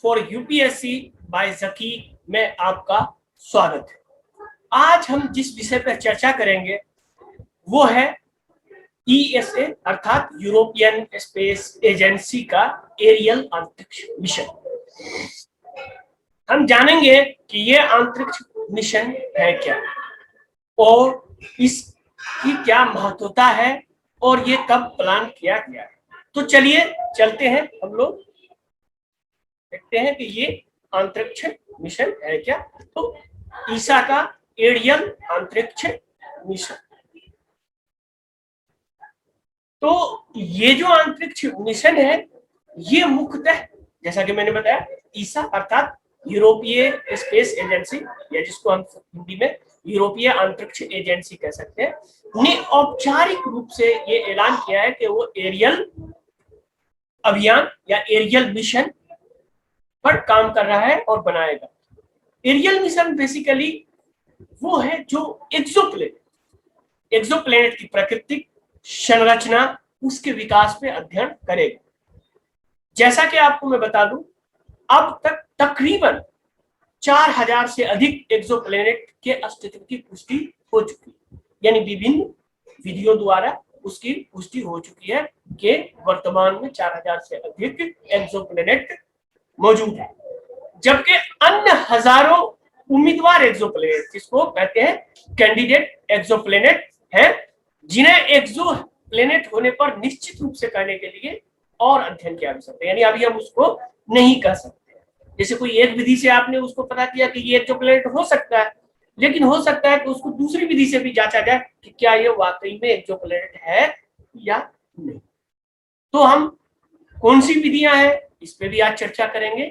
For UPSC bye जकी में आपका स्वागत है। आज हम जिस विषय पर चर्चा करेंगे वो है ईएसए अर्थात यूरोपियन स्पेस एजेंसी का एरियल अंतरिक्ष मिशन। हम जानेंगे कि ये अंतरिक्ष मिशन है क्या और इसकी क्या महत्वता है और ये कब प्लान किया गया है। तो चलिए चलते हैं, हम लोग देखते हैं कि ये अंतरिक्ष मिशन है क्या। तो ईसा का एरियल अंतरिक्ष मिशन, तो ये जो अंतरिक्ष मिशन है ये मुख्यतः जैसा कि मैंने बताया ईसा अर्थात यूरोपीय स्पेस एजेंसी या जिसको हम हिंदी में यूरोपीय अंतरिक्ष एजेंसी कह सकते हैं, ने औपचारिक रूप से ये ऐलान किया है कि वो एरियल अभियान या एरियल मिशन पर काम कर रहा है और बनाएगा। एरियल मिशन बेसिकली वो है जो एक्सोप्लैनेट की प्राकृतिक संरचना उसके विकास पे अध्ययन करेगा। जैसा कि आपको मैं बता दूं, अब तक तकरीबन 4000 से अधिक एक्सोप्लैनेट के अस्तित्व की पुष्टि हो चुकी है, यानी विभिन्न विधियों द्वारा उसकी पुष्टि हो चुकी है कि वर्तमान में 4000 से अधिक एक्सोप्लैनेट मौजूद है, जबकि अन्य हजारों उम्मीदवार एक्सोप्लैनेट जिसको कहते हैं कैंडिडेट एक्सोप्लैनेट हैं, जिन्हें एक्सोप्लैनेट होने पर निश्चित रूप से कहने के लिए और अध्ययन की आवश्यकता है, यानी अभी हम उसको नहीं कह सकते। जैसे कोई एक विधि से आपने उसको पता किया कि ये एक्सोप्लैनेट हो सकता है, लेकिन हो सकता है कि उसको दूसरी विधि से भी जांचा जाए कि क्या ये वाकई में एक्सोप्लैनेट है या नहीं। तो हम कौन सी विधियां हैं इस पे भी आज चर्चा करेंगे,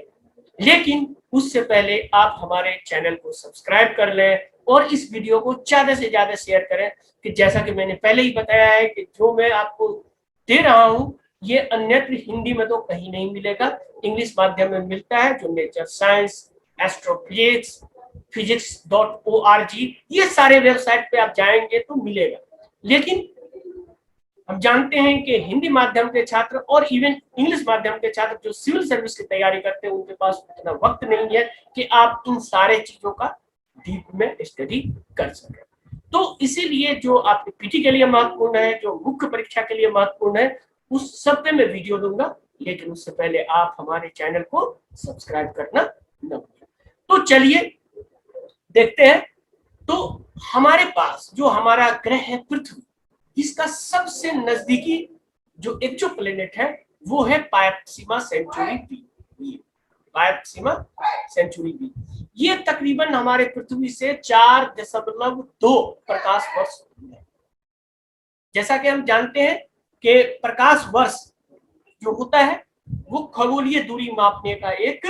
लेकिन उससे पहले आप हमारे चैनल को सब्सक्राइब कर लें और इस वीडियो को ज्यादा से ज्यादा शेयर करें कि जैसा कि मैंने पहले ही बताया है कि जो मैं आपको दे रहा हूं ये अन्यत्र हिंदी में तो कहीं नहीं मिलेगा, इंग्लिश माध्यम में मिलता है, जो नेचर साइंस, एस्ट्रोफिजिक्स, physics.org ये सारे वेबसाइट पे आप जाएंगे तो मिलेगा। लेकिन हम जानते हैं कि हिंदी माध्यम के छात्र और इवन इंग्लिश माध्यम के छात्र जो सिविल सर्विस की तैयारी करते हैं उनके पास इतना वक्त नहीं है कि आप इन सारे चीजों का डीप में स्टडी कर सकें। तो इसीलिए जो आपके पीटी के लिए महत्वपूर्ण है, जो मुख्य परीक्षा के लिए महत्वपूर्ण है, उस सब पे मैं वीडियो दूंगा, लेकिन उससे पहले आप हमारे चैनल को सब्सक्राइब करना न भूलें। तो चलिए देखते हैं। तो हमारे पास जो हमारा ग्रह है पृथ्वी, इसका सबसे नजदीकी जो एक्सोप्लैनेट है वो है पायरक्सीमा सेंचुरी बी। पायरक्सीमा सेंचुरी बी ये तकरीबन हमारे पृथ्वी से 4.2 प्रकाश वर्ष दूर है। जैसा कि हम जानते हैं कि प्रकाश वर्ष जो होता है वो खगोलीय दूरी मापने का एक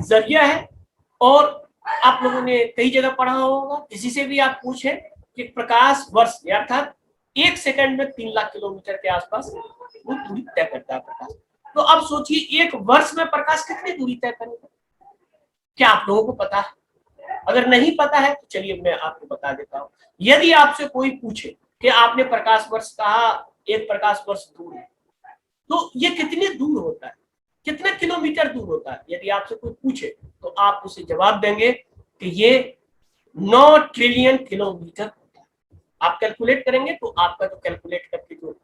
जरिया है, और आप लोगों ने कई जगह पढ़ा होगा, किसी से भी आप पूछें कि प्रकाश वर्ष अर्थात 1 सेकंड में 3 लाख किलोमीटर के आसपास वो दूरी तय करता है प्रकाश। तो अब सोचिए 1 वर्ष में प्रकाश कितनी दूरी तय करेगा, क्या आप लोगों को पता है? अगर नहीं पता है तो चलिए मैं आपको बता देता हूँ। यदि आपसे कोई पूछे कि आपने प्रकाश वर्ष कहा, 1 प्रकाश वर्ष दूर है, तो ये कितने दूर होता है, कितने किलोमीटर दूर होता है? यदि आपसे कोई पूछे तो आप उसे जवाब देंगे कि ये 9 ट्रिलियन किलोमीटर। आप कैलकुलेट करेंगे तो आपका जो कैलकुलेट करके जो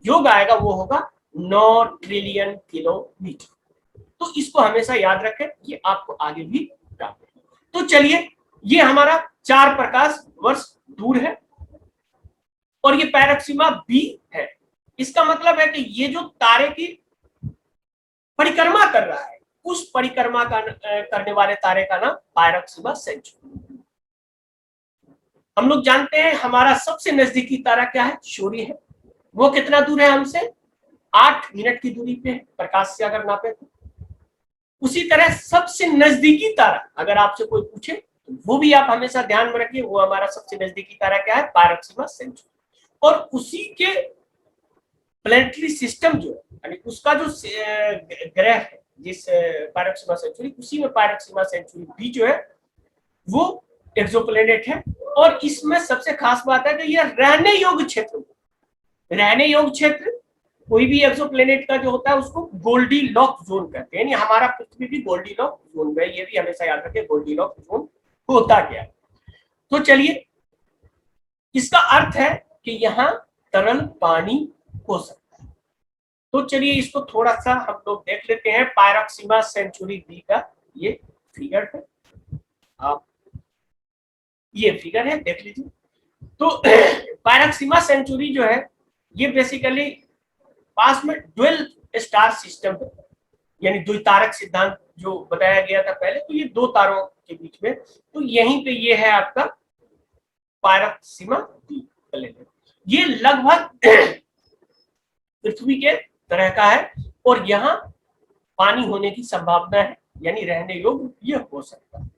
योग आएगा वो होगा 9 ट्रिलियन किलोमीटर। तो इसको हमेशा याद रखें, ये आपको आगे भी प्राप्त है। तो चलिए, ये हमारा 4 प्रकाश वर्ष दूर है और ये पायरक्सीमा बी है। इसका मतलब है कि ये जो तारे की परिक्रमा कर रहा है उस परिक्रमा का करने वाले तारे का नाम पायरक्सीमा सेंचुरी। हम लोग जानते हैं हमारा सबसे नजदीकी तारा क्या है, सूर्य है। वो कितना दूर है हमसे? 8 मिनट की दूरी पे है प्रकाश से अगर नापे तो। उसी तरह सबसे नजदीकी तारा अगर आपसे कोई पूछे तो वो भी आप हमेशा ध्यान में रखिए, वो हमारा सबसे नजदीकी तारा क्या है, पायरक्सीमा सेंचुरी। और उसी के प्लैनेटरी सिस्टम जो है, यानी उसका जो ग्रह है जिस पायरक्सीमा सेंचुरी, उसी में पायरक्सीमा सेंचुरी बी जो है वो एक्सोप्लैनेट है। और इसमें सबसे खास बात है कि यह रहने योग्य क्षेत्र कोई भी एक्सोप्लेनेट का जो होता है उसको गोल्डी लॉक जोन कहते हैं, यानी हमारा पृथ्वी भी गोल्डी लॉक जोन में, ये भी हमेशा याद रखें गोल्डी लॉक जोन होता क्या। तो चलिए, इसका अर्थ है कि यहाँ तरल पानी हो सकता है। तो चलिए इसको थोड़ा सा हम लोग देख लेते हैं। पायरोक्सिमा सेंचुरी बी का ये फिगर है, आप ये फिगर है देख लीजिए। तो पायरोक्सिमा सेंचुरी जो है ये बेसिकली पास में ड्वेल स्टार सिस्टम है, यानी द्वितारक सिद्धांत जो बताया गया था पहले, तो ये दो तारों के बीच में, तो यहीं पे ये है आपका पायरोक्सिमा बी प्लेनेट। ये लगभग पृथ्वी के तरह का है और यहाँ पानी होने की संभावना है, यानी रहने योग्य ये हो सकता है।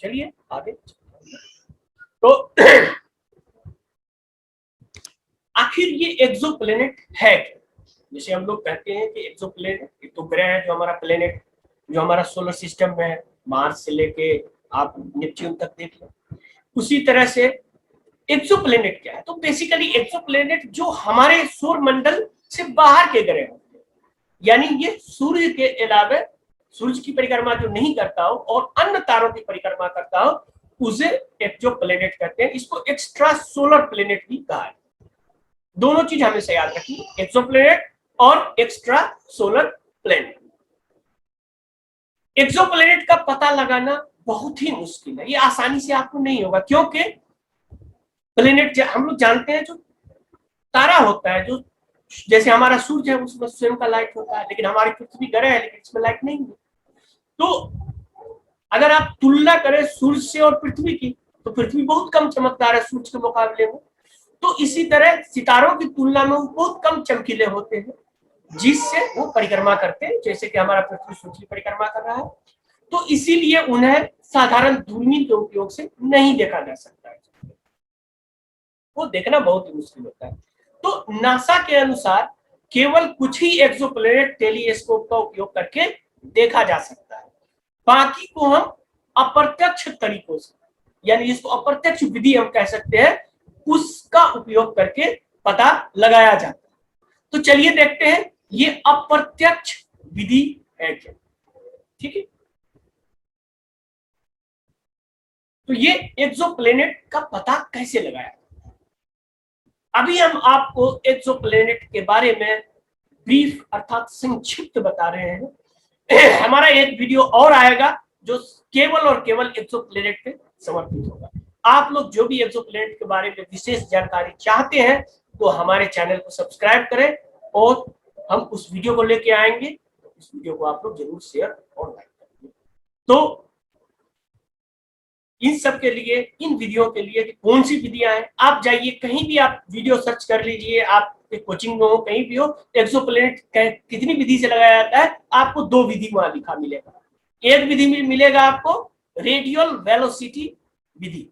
चलिए आगे। तो आखिर ये एक्सोप्लेनेट है क्या? जैसे हम लोग कहते हैं कि एक्सोप्लेनेट एक तो ग्रह है जो हमारा प्लेनेट, जो हमारा सोलर सिस्टम में है, मार्स से लेके आप नेपच्यून तक देख लो। उसी तरह से एक्सोप्लेनेट क्या है? तो बेसिकली एक्सोप्लेनेट जो हमारे सौर मंडल से बाहर के ग्रह होते हैं, यानी ये सूर्य के अलावा सूर्य की परिक्रमा जो नहीं करता हो और अन्य तारों की परिक्रमा करता हो, उसे एक्सोप्लेनेट कहते हैं। इसको एक्स्ट्रा सोलर प्लेनेट भी कहा है। दोनों चीज हमेशा याद रखिए, एक्सोप्लेनेट और एक्स्ट्रा सोलर प्लेनेट। एक्सोप्लेनेट का पता लगाना बहुत ही मुश्किल है, ये आसानी से आपको नहीं होगा, क्योंकि प्लेनेट हम लोग जानते हैं जो तारा होता है, जो जैसे हमारा सूर्य है उसमें स्वयं का लाइट होता है, लेकिन हमारी पृथ्वी ग्रह है लेकिन इसमें लाइट नहीं है। तो अगर आप तुलना करें सूर्य से और पृथ्वी की, तो पृथ्वी बहुत कम चमकदार है सूर्य के मुकाबले में। तो इसी तरह सितारों की तुलना में वो बहुत कम चमकीले होते हैं, जिससे वो परिक्रमा करते हैं, जैसे कि हमारा पृथ्वी सूर्य की परिक्रमा कर रहा है। तो इसीलिए उन्हें साधारण दूरबीन के उपयोग से नहीं देखा जा सकता है, वो देखना बहुत ही मुश्किल होता है। तो नासा के अनुसार केवल कुछ ही एक्सोप्लेनेट टेलीस्कोप का उपयोग करके देखा जा सकता है, बाकी को हम अप्रत्यक्ष तरीकों से, यानी जिसको अप्रत्यक्ष विधि हम कह सकते हैं, उसका उपयोग करके पता लगाया जाता है। तो चलिए देखते हैं ये अप्रत्यक्ष विधि है क्या। ठीक है, तो ये एक्सोप्लेनेट का पता कैसे लगाया। अभी हम आपको एक्सोप्लेनेट के बारे में ब्रीफ अर्थात संक्षिप्त बता रहे हैं। हमारा एक वीडियो और आएगा जो केवल और केवल एक्सोप्लेनेट पे समर्पित होगा। आप लोग जो भी एक्सोप्लेनेट के बारे में विशेष जानकारी चाहते हैं तो हमारे चैनल को सब्सक्राइब करें और हम उस वीडियो को लेके आएंगे, तो इस वीडियो को आप लोग जरूर शेयर और लाइक करेंगे। तो इन सब के लिए, इन विधियों के लिए कि कौन सी विधियां हैं, आप जाइए कहीं भी आप वीडियो सर्च कर लीजिए, आप कोचिंग में हो कहीं भी हो, एक्सोप्लेनेट कितनी विधि से लगाया जाता है, आपको दो विधि वहां लिखा मिलेगा। एक विधि में मिलेगा आपको रेडियल वेलोसिटी विधि,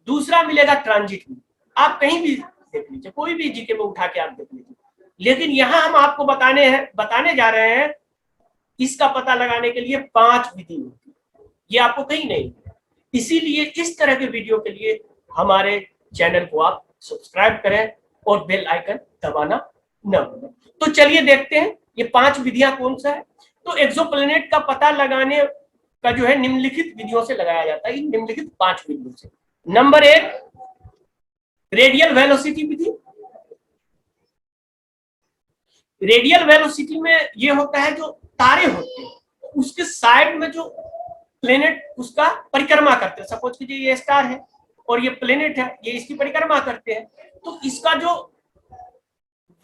दूसरा मिलेगा ट्रांजिट विधि। आप कहीं भी देख लीजिए, कोई भी जीके में उठा के आप देख लीजिए, लेकिन यहाँ हम आपको बताने जा रहे हैं इसका पता लगाने के लिए 5 विधि होती है, ये आपको कहीं नहीं। इसीलिए इस तरह के वीडियो के लिए हमारे चैनल को आप सब्सक्राइब करें और बेल आइकन दबाना न भूलें। तो चलिए देखते हैं ये 5 विधियां कौन सा है। तो एक्सोप्लेनेट का पता लगाने का जो है निम्नलिखित विधियों से लगाया जाता है, इन निम्नलिखित 5 विधियों से। नंबर 1 रेडियल वेलोसिटी विधि। रेडियल वेलोसिटी में ये होता है जो तारे होते हैं उसके साइड में जो प्लेनेट उसका परिक्रमा करते हैं, सपोज कीजिए ये स्टार है और ये प्लेनेट है, ये इसकी परिक्रमा करते हैं, तो इसका जो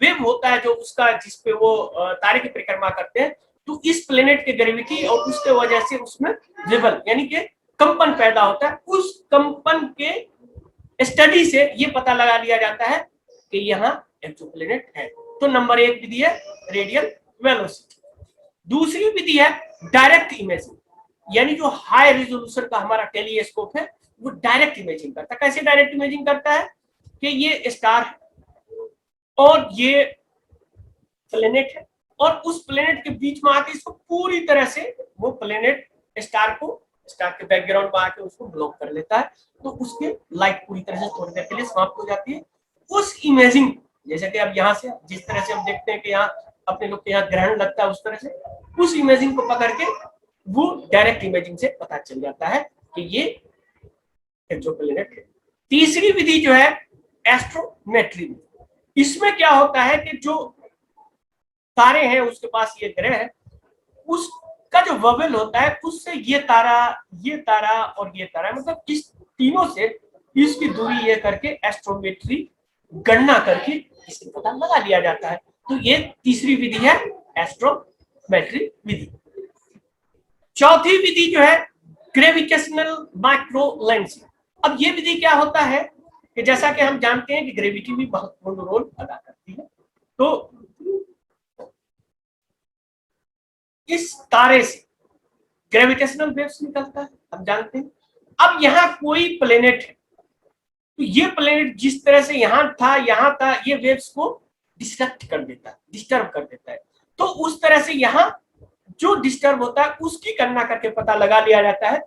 वेव होता है जो उसका जिसपे वो तारे की परिक्रमा करते हैं, तो इस प्लेनेट के ग्रेविटी और उसके वजह से उसमें रिबल यानी कि कंपन पैदा होता है। उस कंपन के स्टडी से ये पता लगा लिया जाता है कि यहाँ एक्सोप्लेनेट है। तो नंबर 1 विधि है रेडियल वेलोसिटी। दूसरी विधि है डायरेक्ट इमेजिंग, यानी जो हाई रेजोल्यूशन का हमारा टेलीस्कोप है वो डायरेक्ट इमेजिंग करता है। कैसे डायरेक्ट इमेजिंग करता है कि ये स्टार है और ये प्लेनेट है और उस प्लेनेट के बीच में आके इसको पूरी तरह से वो प्लेनेट स्टार के बैकग्राउंड में आके उसको ब्लॉक कर लेता है, तो उसके लाइट पूरी तरह से थोड़ी देर के लिए समाप्त हो जाती है। उस इमेजिंग जैसे कि अब यहाँ से जिस तरह से हम देखते हैं कि यहाँ अपने लोग के यहाँ ग्रहण लगता है, उस तरह से उस इमेजिंग को पकड़ के वो डायरेक्ट इमेजिंग से पता चल जाता है कि ये एक्सोप्लैनेट है। तीसरी विधि जो है एस्ट्रोमेट्री विधि। इसमें क्या होता है कि जो तारे हैं उसके पास ये ग्रह है, उसका जो वबल होता है उससे ये तारा और ये तारा, मतलब इस तीनों से इसकी दूरी ये करके एस्ट्रोमेट्री गणना करके इसका पता लगा लिया जाता है। तो ये तीसरी विधि है एस्ट्रोमेट्री विधि। चौथी विधि जो है ग्रेविटेशनल माइक्रो लेंसिंग। अब ये विधि क्या होता है कि जैसा कि हम जानते हैं कि ग्रेविटी भी महत्वपूर्ण रोल अदा करती है। तो इस तारे से ग्रेविटेशनल वेव्स निकलता है, हम जानते हैं। अब यहाँ कोई प्लेनेट है, तो ये प्लेनेट जिस तरह से यहाँ था, ये वेव्स को डिस्टर्ब कर देता है। तो उस तरह से यहाँ जो डिस्टर्ब होता है उसकी गणना करके पता लगा लिया जाता है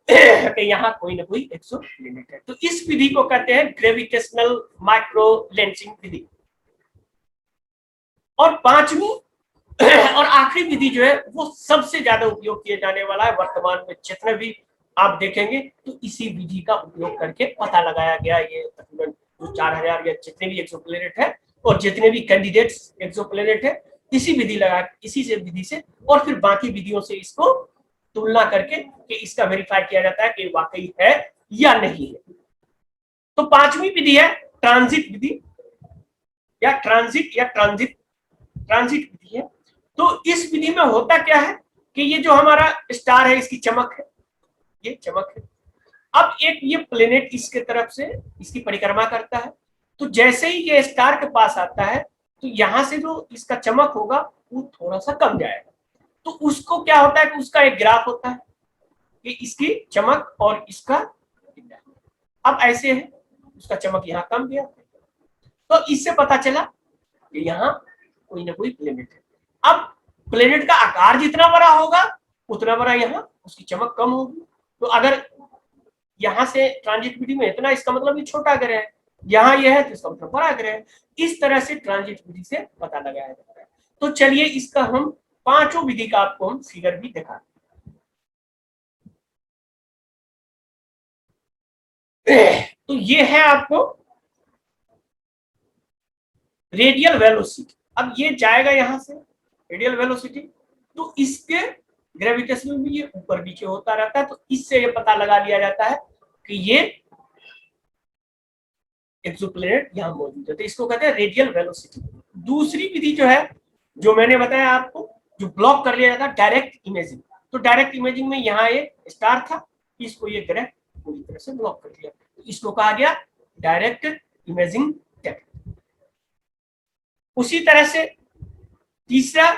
कि यहाँ कोई ना कोई एक्सोप्लैनेट है। तो इस विधि को कहते हैं ग्रेविटेशनल माइक्रो लेंसिंग विधि। और पांचवी और आखिरी विधि जो है वो सबसे ज्यादा उपयोग किए जाने वाला है वर्तमान में। जितने भी आप देखेंगे तो इसी विधि का उपयोग करके पता लगाया गया ये तकरीबन जो 4000 या जितने भी एक्सोप्लैनेट है और जितने भी कैंडिडेट्स एक्सोप्लैनेट है, इसी से विधि से और फिर बाकी विधियों से इसको तुलना करके कि इसका वेरीफाई किया जाता है कि वाकई है या नहीं है। तो पांचवी विधि है ट्रांजिट विधि या ट्रांजिट विधि है। तो इस विधि में होता क्या है कि ये जो हमारा स्टार है इसकी चमक है, ये चमक है। अब एक ये प्लेनेट इसके तरफ से इसकी परिक्रमा करता है, तो जैसे ही ये स्टार के पास आता है तो यहां से जो इसका चमक होगा वो थोड़ा सा कम जाएगा। तो उसको क्या होता है कि उसका एक ग्राफ होता है कि इसकी चमक और इसका, अब ऐसे है उसका चमक यहाँ कम गया, तो इससे पता चला कि यहाँ कोई ना कोई प्लेनेट है। अब प्लेनेट का आकार जितना बड़ा होगा उतना बड़ा यहाँ उसकी चमक कम होगी। तो अगर यहाँ से ट्रांजिट विधि में इतना, इसका मतलब ये छोटा ग्रह है, यहाँ ये है तो इसका मतलब बड़ा ग्रह है। इस तरह से ट्रांजिट विधि से पता लगाया जाता है। तो चलिए इसका हम पांचों विधि का आपको हम फिगर भी दिखा। तो ये है आपको रेडियल वेलोसिटी। अब ये जाएगा यहां से रेडियल वेलोसिटी, तो इसके ग्रेविटेशन में ये ऊपर नीचे होता रहता है। तो इससे ये पता लगा लिया जाता है कि ये एक्सोप्लैनेट यहां मौजूद है। तो इसको कहते हैं रेडियल वेलोसिटी। दूसरी विधि जो है, जो मैंने बताया आपको, जो ब्लॉक कर लिया जाता है डायरेक्ट इमेजिंग। तो डायरेक्ट इमेजिंग में यहाँ ये स्टार था, इसको ये ग्रह पूरी तरह से ब्लॉक कर दिया, तो इसको कहा गया डायरेक्ट इमेजिंग टेक्निक। उसी तरह से तीसरा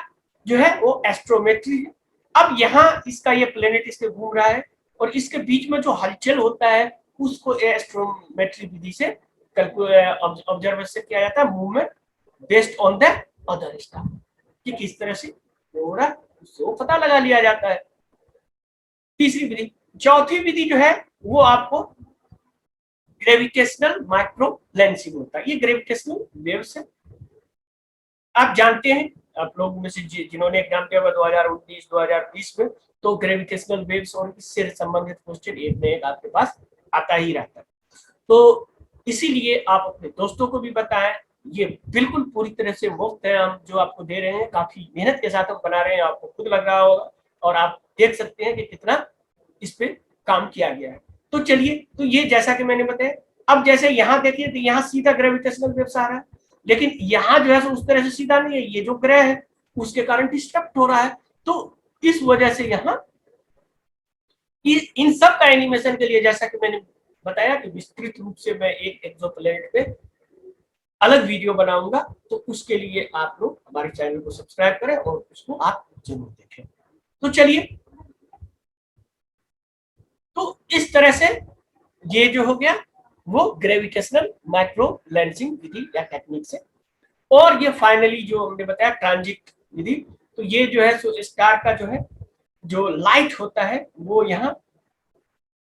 जो है वो एस्ट्रोमेट्री है। अब यहाँ इसका ये प्लेनेट इसके घूम रहा है और इसके बीच में जो हलचल होता है उसको एस्ट्रोमेट्री विधि से ऑब्जर्वेशन किया जाता है, movement based on the other star, कि किस तरह से हो रहा है उसको पता लगा लिया जाता है। तीसरी विधि। चौथी विधि जो है वो आपको ग्रेविटेशनल माइक्रो लेंसिंग होता है। ये ग्रेविटेशनल वेव्स है। आप जानते हैं, आप लोग में से जिन्होंने एग्जाम दिया हुआ 2019-2020 में, तो ग्रेविटेशनल वेव्स और इससे संबंधित क्वेश्चन एक न एक आपके पास आता ही रहता है। तो इसीलिए आप अपने दोस्तों को भी बताएं, ये बिल्कुल पूरी तरह से मुफ्त है। हम जो आपको दे रहे हैं काफी मेहनत के साथ हम बना रहे हैं, आपको खुद लग रहा होगा और आप देख सकते हैं कि कितना इस पे काम किया गया है। तो चलिए, तो ये जैसा कि मैंने बताया, अब जैसे यहाँ देखिए तो यहाँ सीधा ग्रेविटेशनल वेव्स आ रहा है, लेकिन यहाँ जो है उस तरह से सीधा नहीं है, ये जो ग्रह है उसके कारण डिस्टर्ब हो रहा है। तो इस वजह से यहाँ इन सब का एनिमेशन के लिए, जैसा कि मैंने बताया कि विस्तृत रूप से मैं एक एक्सोप्लैनेट पे अलग वीडियो बनाऊंगा, तो उसके लिए आप लोग हमारे चैनल को सब्सक्राइब करें और उसको आप जरूर देखें। तो चलिए, तो इस तरह से ये जो हो गया वो ग्रेविटेशनल माइक्रो लेंसिंग विधि या टेक्निक से। और ये फाइनली जो हमने बताया ट्रांजिट विधि, तो ये जो है सो स्टार का जो है जो लाइट होता है वो यहाँ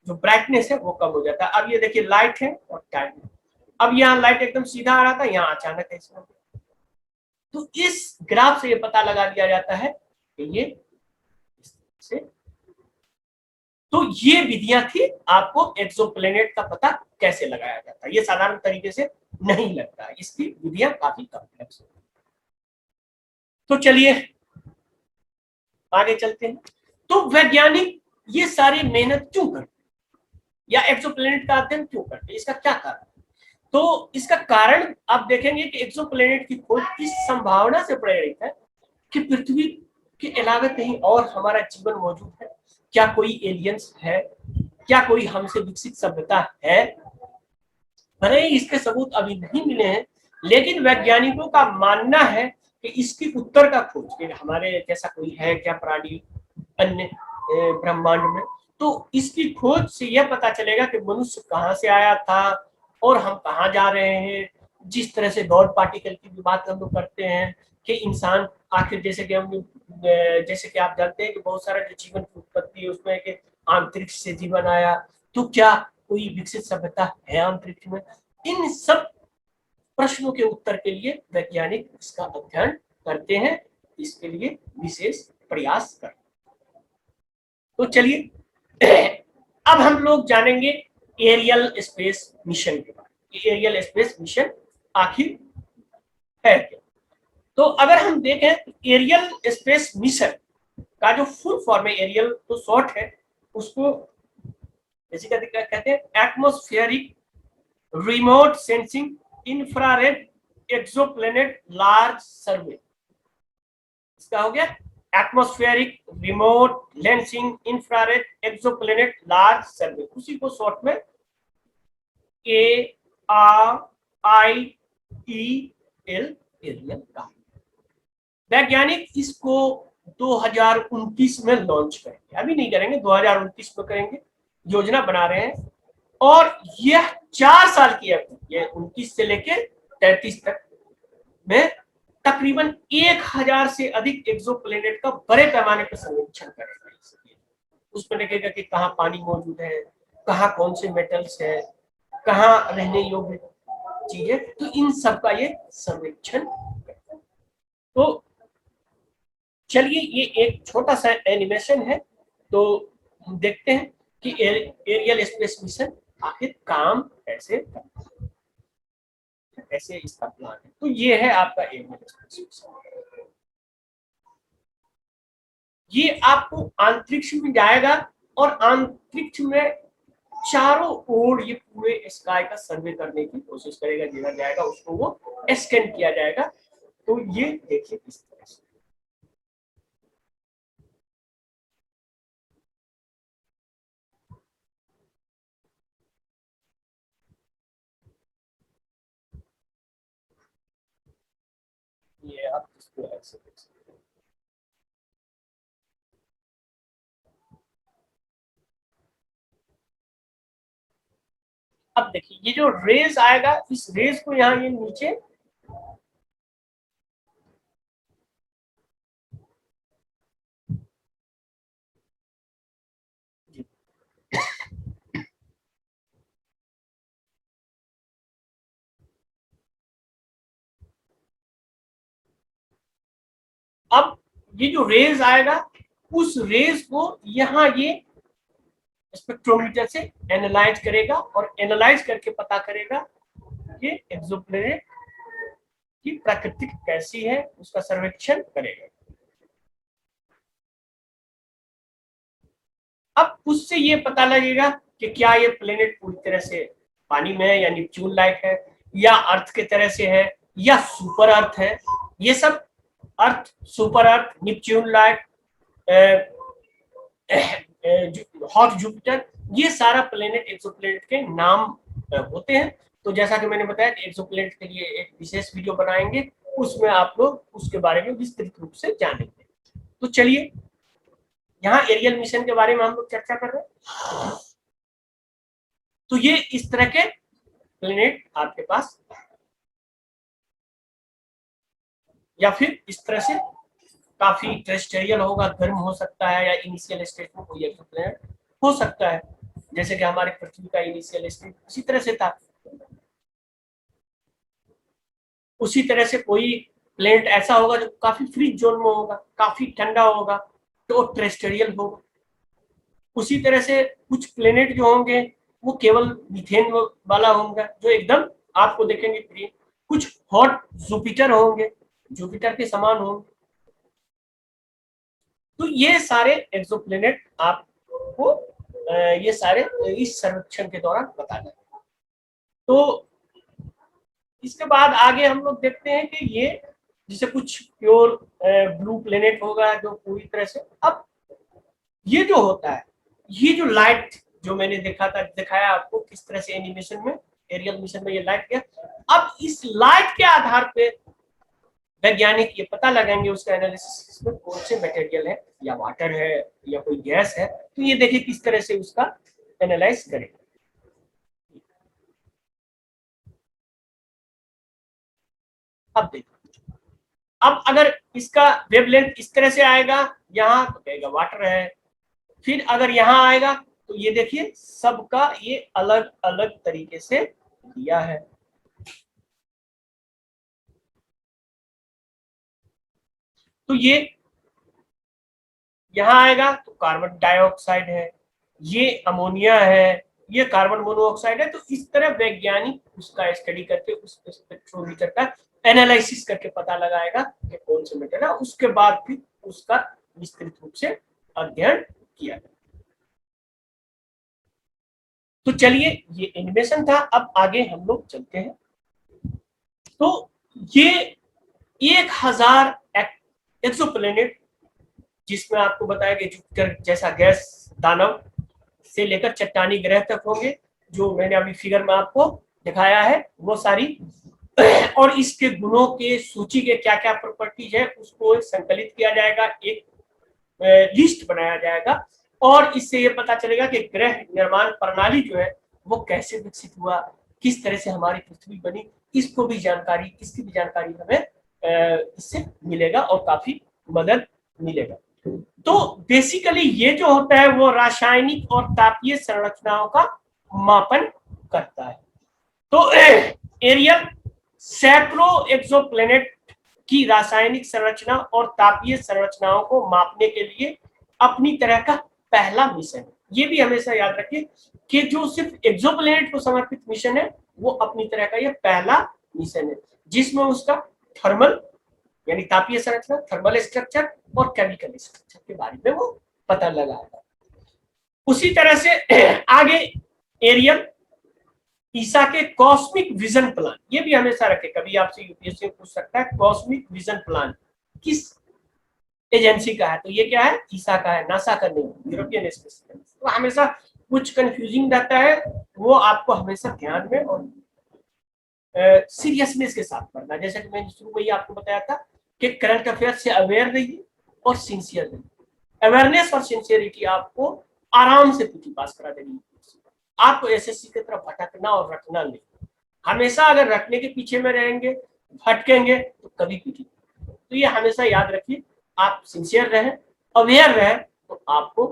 जो ब्राइटनेस है वो कम हो जाता है। अब ये देखिए लाइट है और टाइम है। अब यहाँ लाइट एकदम सीधा आ रहा था, यहाँ अचानक ऐसा हो गया। तो इस ग्राफ से ये पता लगा लिया जाता है कि ये इस तरह से। तो ये विधियां थी, आपको एक्सोप्लैनेट का पता कैसे लगाया जाता है, ये साधारण तरीके से नहीं लगता, इसकी विधियां काफी कॉम्प्लेक्स होती हैं। तो चलिए आगे चलते हैं। तो वैज्ञानिक ये सारी मेहनत क्यों करते हैं या एक्सोप्लैनेट का अध्ययन क्यों करते हैं, इसका क्या कारण? तो इसका कारण आप देखेंगे कि एक्सोप्लैनेट की खोज इस संभावना से प्रेरित है कि पृथ्वी के अलावा कहीं और हमारा जीवन मौजूद है, क्या कोई एलियंस है, क्या कोई हमसे विकसित सभ्यता है। भले ही इसके सबूत अभी नहीं मिले हैं, लेकिन वैज्ञानिकों का मानना है कि इसकी उत्तर का खोज कि हमारे जैसा कोई है क्या प्राणी अन्य ब्रह्मांड में। तो इसकी खोज से यह पता चलेगा कि मनुष्य कहाँ से आया था और हम कहाँ जा रहे हैं। जिस तरह से गॉड पार्टिकल की भी बात हम लोग करते हैं कि इंसान आखिर जैसे कि हम जैसे कि आप जानते हैं कि बहुत सारा जो जीवन की उत्पत्ति है उसमें कि अंतरिक्ष से जीवन आया, तो क्या कोई विकसित सभ्यता है अंतरिक्ष में? इन सब प्रश्नों के उत्तर के लिए वैज्ञानिक इसका अध्ययन करते हैं, इसके लिए विशेष प्रयास करते हैं। तो चलिए अब हम लोग जानेंगे एरियल स्पेस मिशन के बारे में। एरियल स्पेस मिशन आखिर है क्या? तो अगर हम देखें एरियल स्पेस मिशन का जो फुल फॉर्म है, एरियल तो शॉर्ट है, उसको बेसिकली कहते हैं atmospheric remote sensing infrared exoplanet large survey. इसका हो गया atmospheric remote lensing infrared exoplanet large survey, उसी को शॉर्ट में ARIEL एरियल कहा। वैज्ञानिक इसको 2029 में लॉन्च करेंगे, अभी नहीं करेंगे, 2029 में करेंगे, योजना बना रहे हैं। और यह 4 साल की है, ये 29 से लेकर 33 तक में तकरीबन 1000 से अधिक एक्सोप्लैनेट का बड़े पैमाने पर सर्वेक्षण करेगा। उसमें देखेगा कि कहाँ पानी मौजूद है, कहाँ कौन से मेटल्स है, कहाँ रहने योग्य चीजें, तो इन सब का ये सर्वेक्षण करता है। तो चलिए ये एक छोटा सा एनिमेशन है, तो हम देखते हैं कि एरियल स्पेस मिशन आखिर काम कैसे करता है, कैसे इसका प्लान है। तो ये है आपका एरियल स्पेस मिशन। ये आपको अंतरिक्ष में जाएगा और अंतरिक्ष में चारों ओर ये पूरे स्काई का सर्वे करने की कोशिश करेगा, जिधर जाएगा उसको वो स्कैन किया जाएगा। तो ये देखिए इस तरह से। ये आप इसको ऐसे देख सकते हैं। अब देखिए ये जो रेज आएगा, इस रेज को यहाँ ये नीचे अब ये जो रेज आएगा उस रेज को यहाँ ये स्पेक्ट्रोमीटर से एनालाइज करेगा और एनालाइज करके पता करेगा कि एक्सोप्लैनेट की प्रकृति कैसी है, उसका सर्वेक्षण करेगा। अब उससे ये पता लगेगा कि क्या ये प्लेनेट पूरी तरह से पानी में है या नेपच्यून लाइक है, या अर्थ के तरह से है, या सुपर अर्थ है। ये सब Earth, super Earth, Neptune like, hot Jupiter, ये सारा प्लेनेट एक्सोप्लैनेट के नाम होते हैं। तो जैसा कि मैंने बताया कि एक्सोप्लैनेट के लिए एक विशेष वीडियो बनाएंगे, उसमें आप लोग उसके बारे में विस्तृत रूप से जानेंगे। तो चलिए यहाँ एरियल मिशन के बारे में हम लोग चर्चा कर रहे हैं। तो ये इस तरह के प्लेनेट आपके पास, या फिर इस तरह से काफी टेरेस्ट्रियल होगा, गर्म हो सकता है, या इनिशियल स्टेज में कोई एक्सोप्लैनेट हो सकता है, जैसे कि हमारे पृथ्वी का इनिशियल स्टेज इसी तरह से था। उसी तरह से कोई प्लेनेट ऐसा होगा जो काफी फ्री जोन में होगा, काफी ठंडा होगा, तो टेरेस्टेरियल होगा। उसी तरह से कुछ प्लेनेट जो होंगे वो केवल मीथेन वाला होगा, जो एकदम आपको देखेंगे ग्रीन। कुछ हॉट जुपिटर होंगे, जुपिटर के समान होंगे। तो ये सारे एक्सोप्लेनेट आपको ये सारे इस सर्वेक्षण के दौरान बता जाएंगे। तो इसके बाद आगे हम लोग देखते हैं कि ये जैसे कुछ प्योर ब्लू प्लेनेट होगा जो पूरी तरह से, अब ये जो होता है, ये जो लाइट जो मैंने दिखाया आपको किस तरह से एनिमेशन में, एरियल मिशन में ये लाइट क्या, अब इस लाइट के आधार पे वैज्ञानिक ये पता लगाएंगे उसका एनालिसिस, इसमें कौन से मटेरियल है, या वाटर है या कोई गैस है। तो ये देखिए किस तरह से उसका एनालाइज करेंगे। अब देखो, अब अगर इसका वेवलेंथ इस तरह से आएगा यहाँ तो कहेगा वाटर है, फिर अगर यहाँ आएगा तो ये देखिए सबका ये अलग अलग तरीके से दिया है। तो ये यहाँ आएगा तो कार्बन डाइऑक्साइड है, ये अमोनिया है, ये कार्बन मोनोऑक्साइड है। तो इस तरह वैज्ञानिक उसका स्टडी करके उस स्पेक्ट्रोमीटर का एनालिसिस करके पता लगाएगा कि कौन से मेटल है, उसके बाद फिर उसका विस्तृत रूप से अध्ययन किया जाए। तो चलिए ये एनिमेशन था, अब आगे हम लोग चलते हैं। तो ये 1000 एक्सोप्लैनेट, जिसमें आपको बताया कि जुपिटर जैसा गैस दानव से लेकर चट्टानी ग्रह तक होंगे, जो मैंने अभी फिगर में आपको दिखाया है वो सारी, और इसके गुणों के सूची के क्या क्या प्रॉपर्टीज है उसको संकलित किया जाएगा, एक लिस्ट बनाया जाएगा, और इससे ये पता चलेगा कि ग्रह निर्माण प्रणाली जो है वो कैसे विकसित हुआ, किस तरह से हमारी पृथ्वी बनी, इसको भी जानकारी, इसकी भी जानकारी हमें इससे मिलेगा और काफी मदद मिलेगा। तो बेसिकली ये जो होता है वो रासायनिक और तापीय संरचनाओं का मापन करता है। तो एरियल सैकड़ों एक्सोप्लैनेट की रासायनिक संरचना और तापीय संरचनाओं को मापने के लिए अपनी तरह का पहला मिशन है। ये भी हमेशा याद रखिए कि जो सिर्फ एक्सोप्लैनेट को समर्पित मिशन है वो अपनी तरह का ये पहला मिशन है, जिसमें उसका थर्मल यानी तापीय संरचना, थर्मल स्ट्रक्चर और केमिकल स्ट्रक्चर के बारे में वो पता लगाएगा। उसी तरह से आगे एरियल ईसा के कॉस्मिक विजन प्लान, ये भी हमेशा रखे, कभी आपसे यूपीएससी पूछ सकता है कॉस्मिक विजन प्लान किस एजेंसी का है, तो ये क्या है, ईसा का है, नासा का नहीं, यूरोपियन स्पेस। तो हमेशा कुछ कंफ्यूजिंग रहता है, वो आपको हमेशा ध्यान में और सीरियसनेस के साथ पढ़ना। जैसे कि मैंने शुरू में ही आपको बताया था कि करंट अफेयर से अवेयर रहिए और सिंसियर रहिए। अवेयरनेस और सिंसियरिटी आपको आराम से पीटी पास करा देगी। आपको एसएससी की तरफ भटकना और रखना नहीं, हमेशा अगर रखने के पीछे में रहेंगे, भटकेंगे तो कभी पीटी। तो ये हमेशा याद रखिए, आप सिंसियर रहें, अवेयर रहें, तो आपको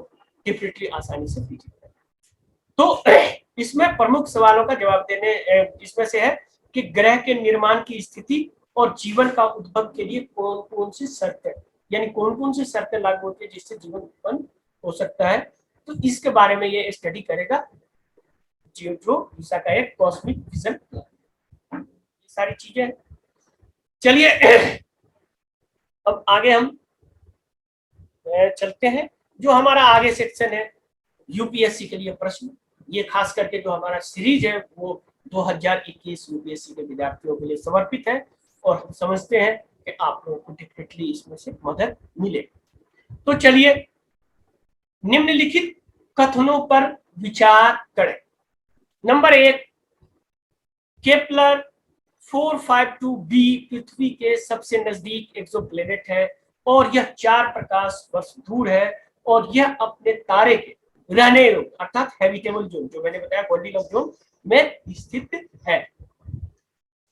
डेफिनेटली आसानी से पीटी। तो इसमें प्रमुख सवालों का जवाब देने इसमें से है कि ग्रह के निर्माण की स्थिति और जीवन का उद्भव के लिए कौन कौन सी शर्तें, यानी कौन कौन सी शर्तें लागू होती है जिससे जीवन उत्पन्न हो सकता है। तो इसके बारे में ये स्टडी करेगा जो ईसा का एक कॉस्मिक विजन प्लान, ये सारी चीजें। चलिए अब आगे हम चलते हैं। जो हमारा आगे सेक्शन है यूपीएससी के लिए प्रश्न, ये खास करके जो हमारा सीरीज है वो 2021 यूपीएससी के विद्यार्थियों के लिए समर्पित है, और हम समझते हैं कि आप लोगों को डेफिनेटली इसमें से मदद मिलेगी। तो चलिए निम्नलिखित कथनों पर विचार करें। नंबर 1, केपलर 452b पृथ्वी के सबसे नजदीक एक्सोप्लैनेट है और यह 4 प्रकाश वर्ष दूर है, और यह अपने तारे के रहने योग्य अर्थात हैबिटेबल जोन, जो मैंने बताया गोल्डीलॉक्स जोन में स्थित है।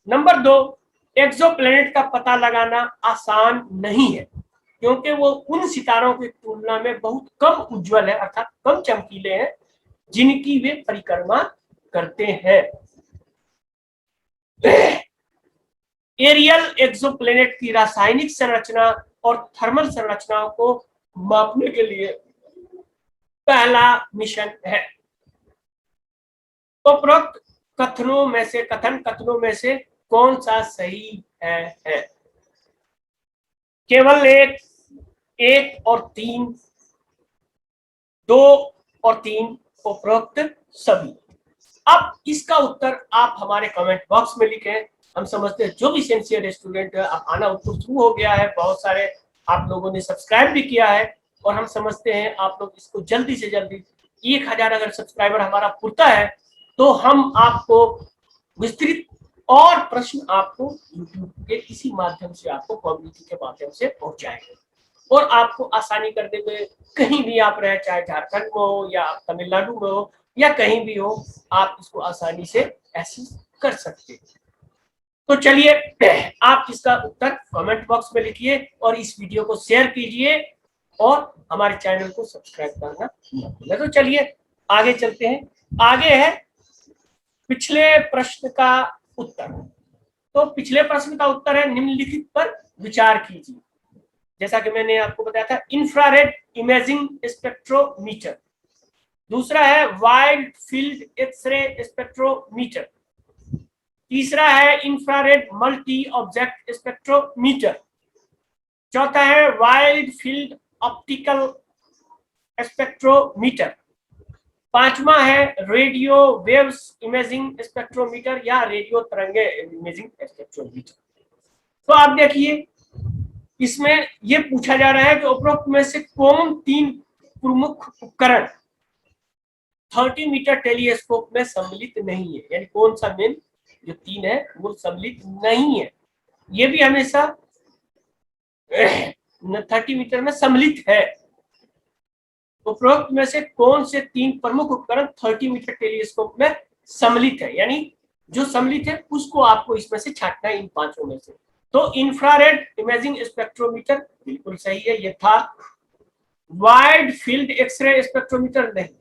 नंबर 2, एक्सोप्लैनेट का पता लगाना आसान नहीं है, क्योंकि वो उन सितारों की तुलना में बहुत कम उज्जवल है अर्थात कम चमकीले हैं जिनकी वे परिक्रमा करते हैं। एरियल एक्सोप्लैनेट की रासायनिक संरचना और थर्मल संरचनाओं को मापने के लिए पहला मिशन है। उपरोक्त कथन कथनों में से कौन सा सही है? केवल एक और 3, 2 और 3, उपरोक्त सभी। अब इसका उत्तर आप हमारे कमेंट बॉक्स में लिखें। हम समझते हैं जो भी सिंसियर स्टूडेंट है, अब आना उत्तर शुरू हो गया है, बहुत सारे आप लोगों ने सब्सक्राइब भी किया है, और हम समझते हैं आप लोग इसको जल्दी से जल्दी 1000 अगर सब्सक्राइबर हमारा पूरता है तो हम आपको विस्तृत और प्रश्न आपको यूट्यूब के किसी माध्यम से, आपको कम्युनिटी के माध्यम से पहुंचाएंगे, और आपको आसानी करने में कहीं भी आप रहे, चाहे झारखंड में हो या तमिलनाडु में हो या कहीं भी हो, आप इसको आसानी से एक्सेस कर सकते हैं। तो चलिए, आप इसका उत्तर कमेंट बॉक्स में लिखिए और इस वीडियो को शेयर कीजिए और हमारे चैनल को सब्सक्राइब करना न भूलें। तो चलिए आगे चलते हैं। आगे है पिछले प्रश्न का उत्तर। तो पिछले प्रश्न का उत्तर है, निम्नलिखित पर विचार कीजिए। जैसा कि मैंने आपको बताया था, इंफ्रारेड इमेजिंग स्पेक्ट्रोमीटर। दूसरा है वाइड फील्ड एक्सरे स्पेक्ट्रोमीटर। तीसरा है इंफ्रारेड मल्टी ऑब्जेक्ट स्पेक्ट्रोमीटर। चौथा है वाइड फील्ड ऑप्टिकल स्पेक्ट्रोमीटर। पांचवा है रेडियो वेव्स इमेजिंग स्पेक्ट्रोमीटर या रेडियो तरंगे इमेजिंग स्पेक्ट्रोमीटर। तो आप देखिए, इसमें यह पूछा जा रहा है कि उपरोक्त में से कौन 3 प्रमुख उपकरण 30 मीटर टेलीस्कोप में सम्मिलित नहीं है, यानी कौन सा मेन जो 3 है वो सम्मिलित नहीं है। ये भी हमेशा 30 मीटर में सम्मिलित है। उपरोक्त में से कौन से 3 प्रमुख उपकरण 30 मीटर टेलीस्कोप में सम्मिलित है, यानी जो सम्मिलित है उसको आपको इसमें से छांटना है, इन 5 में से। तो इंफ्रारेड इमेजिंग स्पेक्ट्रोमीटर बिल्कुल सही है, ये था। वाइड फील्ड एक्सरे स्पेक्ट्रोमीटर नहीं।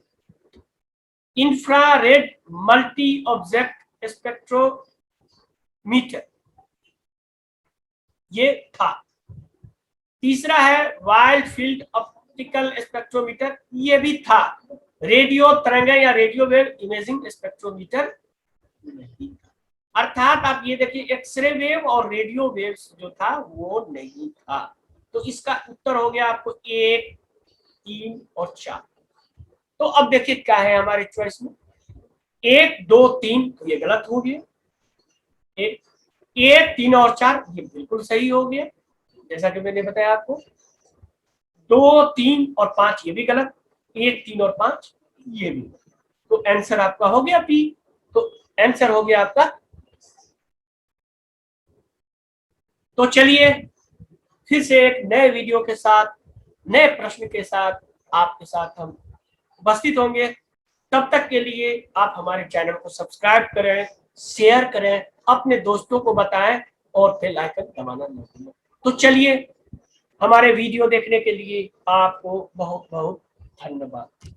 इंफ्रारेड मल्टी ऑब्जेक्ट स्पेक्ट्रोमीटर ये था। तीसरा है वाइड फील्ड ऑप्टिकल स्पेक्ट्रोमीटर, ये भी था। रेडियो तरंगे या रेडियो वेव इमेजिंग स्पेक्ट्रोमीटर नहीं था। अर्थात आप ये देखिए, एक्सरे वेव और रेडियो वेव्स जो था वो नहीं था। तो इसका उत्तर हो गया आपको 1, 3 और 4। तो अब देखिए क्या है हमारे चॉइस में, 1, 2, 3 तो ये गलत हो गया। 1, 3 और 4 ये बिल्कुल सही हो गया, जैसा कि मैंने बताया आपको। 2, 3 और 5 ये भी गलत। 1, 3 और 5 ये भी। तो आंसर आपका हो गया पी। तो आंसर हो गया आपका। तो चलिए फिर से एक नए वीडियो के साथ, नए प्रश्न के साथ आपके साथ हम उपस्थित होंगे। तब तक के लिए आप हमारे चैनल को सब्सक्राइब करें, शेयर करें, अपने दोस्तों को बताएं और बेल आइकन दबाना न भूलें। तो चलिए, हमारे वीडियो देखने के लिए आपको बहुत बहुत धन्यवाद।